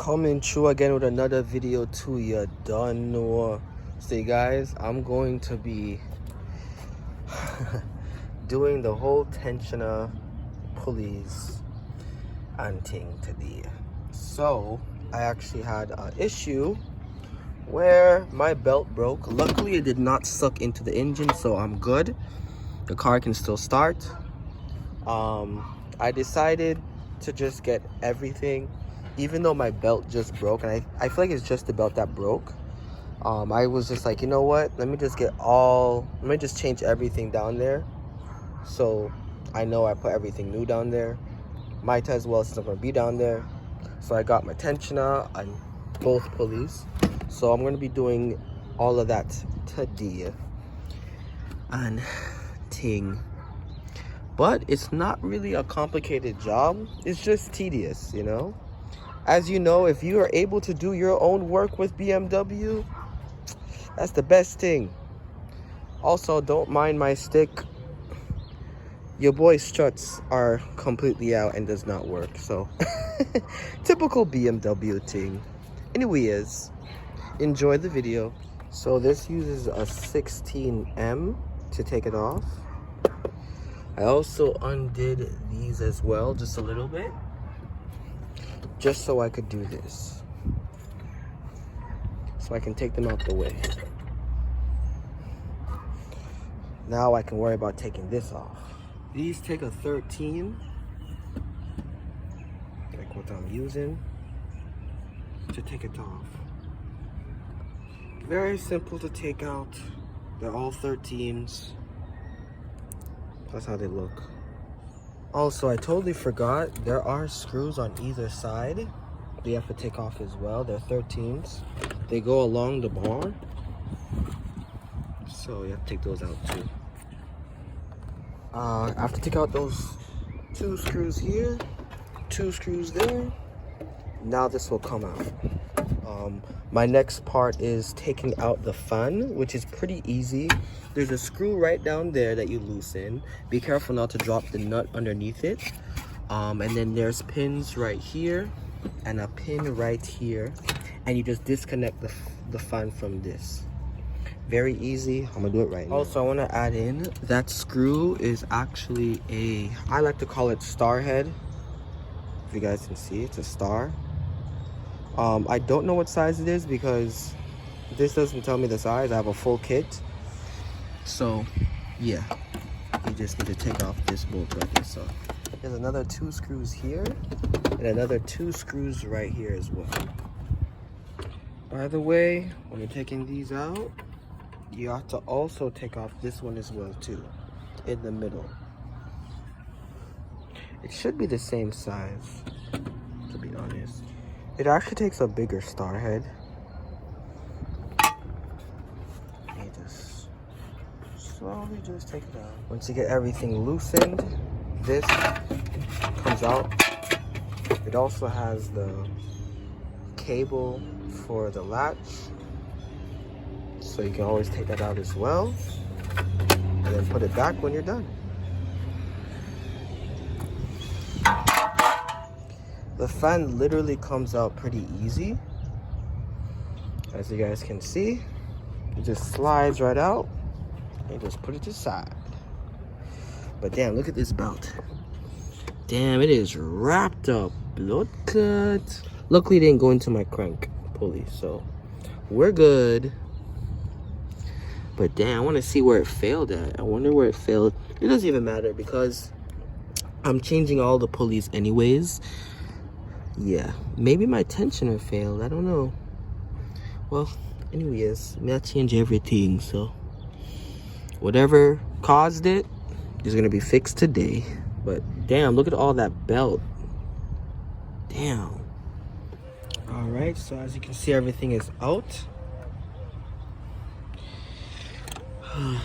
Coming through again with another video too, you done know. So guys, I'm going to be doing the whole tensioner pulleys and thing today. So I actually had an issue where my belt broke. Luckily it did not suck into the engine, so I'm good. The car can still start. I decided to just get everything, even though my belt just broke, and I feel like it's just the belt that broke. I was just like, you know what, let me just change everything down there, so I know I put everything new down there. Might as well, since I'm gonna be down there. So I got my tensioner and both pulleys, so I'm gonna be doing all of that today and ting. But it's not really a complicated job, it's just tedious, you know. As you know, if you are able to do your own work with BMW, that's the best thing. Also, don't mind my stick. Your boy's struts are completely out and does not work, so typical BMW thing. Anyways, enjoy the video. So this uses a 16M to take it off. I also undid these as well, just a little bit, just so I could do this, so I can take them out the way. Now I can worry about taking this off. These take a 13, like what I'm using, to take it off. Very simple to take out. They're all 13s. That's how they look. Also, I totally forgot, there are screws on either side that you have to take off as well. They're 13s. They go along the bar, so you have to take those out too. I have to take out those 2 screws here, 2 screws there. Now this will come out. My next part is taking out the fan, which is pretty easy. There's a screw right down there that you loosen. Be careful not to drop the nut underneath it. And then there's pins right here and a pin right here, and you just disconnect the fan from this. Very easy. I'm gonna do it right now. Also, I want to add in that screw is actually I like to call it star head. If you guys can see, it's a star. I don't know what size it is because this doesn't tell me the size. I have a full kit, so yeah, you just need to take off this bolt right here. So there's another 2 screws here and another 2 screws right here as well. By the way, when you're taking these out, you have to also take off this one as well too, in the middle. It should be the same size, to be honest. It actually takes a bigger star head. You just slowly just take it out. Once you get everything loosened, this comes out. It also has the cable for the latch, so you can always take that out as well, and then put it back when you're done. The fan literally comes out pretty easy. As you guys can see, it just slides right out and just put it aside. But damn, look at this belt. Damn, it is wrapped up, blood cut. Luckily it didn't go into my crank pulley, so we're good. But damn, I want to see where it failed at. I wonder where it failed. It doesn't even matter because I'm changing all the pulleys anyways. Yeah, maybe my tensioner failed, I don't know. Well, anyways, I'm gonna change everything, so whatever caused it is gonna be fixed today. But damn, look at all that belt. Damn. All right, so as you can see, everything is out. I'm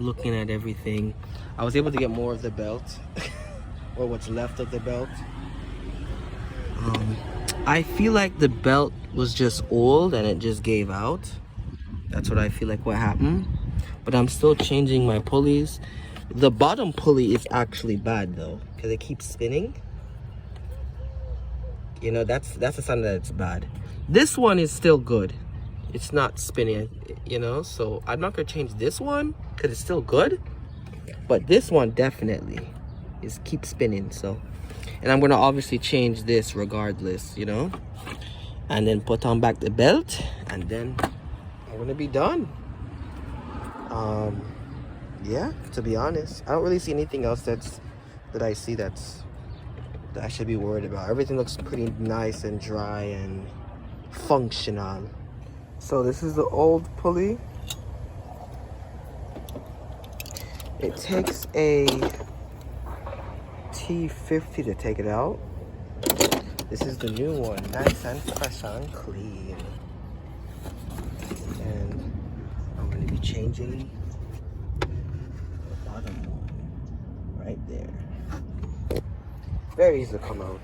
looking at everything. I was able to get more of the belt, or what's left of the belt. I feel like the belt was just old and it just gave out. That's what I feel like what happened. But I'm still changing my pulleys. The bottom pulley is actually bad though, because it keeps spinning. You know, that's a sign that it's bad. This one is still good. It's not spinning, you know, so I'm not gonna change this one because it's still good. But this one definitely is keep spinning. So, and I'm gonna obviously change this regardless, you know, and then put on back the belt, and then I'm gonna be done. Yeah, to be honest, I don't really see anything else that I see that I should be worried about. Everything looks pretty nice and dry and functional. So this is the old pulley. It takes a T50 to take it out. This is the new one, nice and fresh and clean. And I'm going to be changing the bottom one right there. Very easy to come out.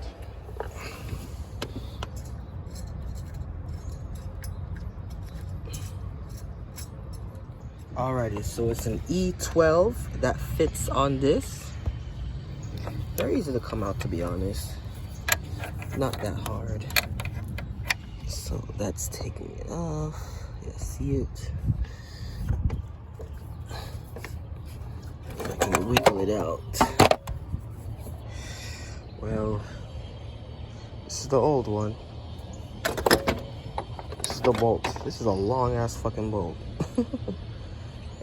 Alrighty, so it's an E12 that fits on this. Very easy to come out, to be honest. Not that hard. So that's taking it off. You see it? I can wiggle it out. Well, this is the old one. This is the bolt. This is a long ass fucking bolt.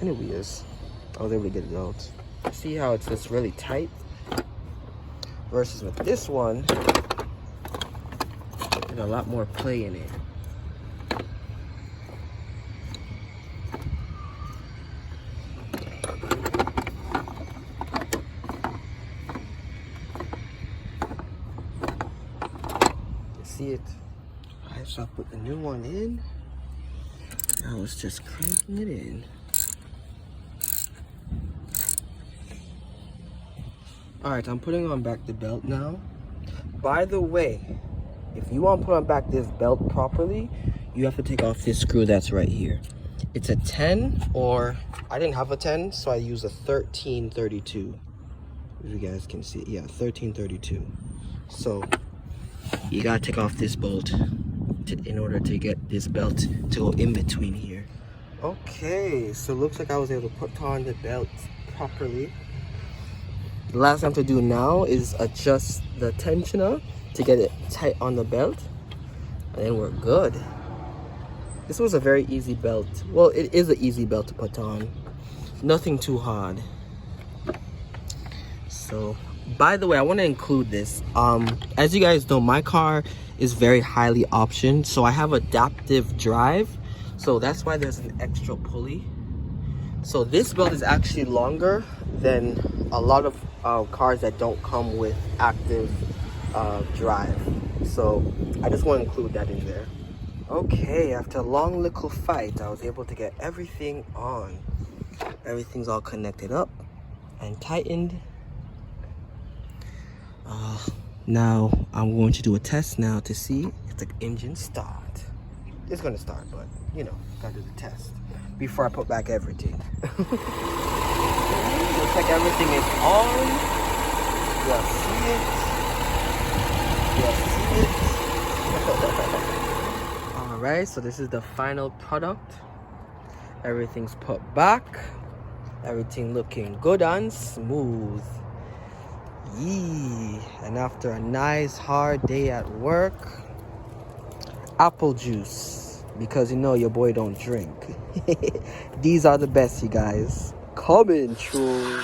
Anyways, I was able to get it out. See how it's just really tight? Versus with this one, there's a lot more play in it. You see it? Alright, so I put the new one in. I was just cranking it in. Alright, I'm putting on back the belt now. By the way, if you want to put on back this belt properly, you have to take off this screw that's right here. It's a 10, or I didn't have a 10, so I use a 1332. If you guys can see it, yeah, 1332. So you gotta take off this bolt in order to get this belt to go in between here. Okay, so it looks like I was able to put on the belt properly. The last thing to do now is adjust the tensioner to get it tight on the belt, and then we're good. This was a very easy belt. Well, it is an easy belt to put on. Nothing too hard. So, by the way, I want to include this. As you guys know, my car is very highly optioned, so I have adaptive drive. So that's why there's an extra pulley. So this belt is actually longer than a lot of cars that don't come with active drive. So I just want to include that in there. Okay, after a long little fight, I was able to get everything on. Everything's all connected up and tightened. Now I'm going to do a test now to see if the engine start. It's gonna start, but you know, gotta do the test before I put back everything. So check everything is on. You see it. You see it. Alright, so this is the final product. Everything's put back. Everything looking good and smooth. Yee. And after a nice hard day at work, apple juice, because you know your boy don't drink. These are the best, you guys. Coming true.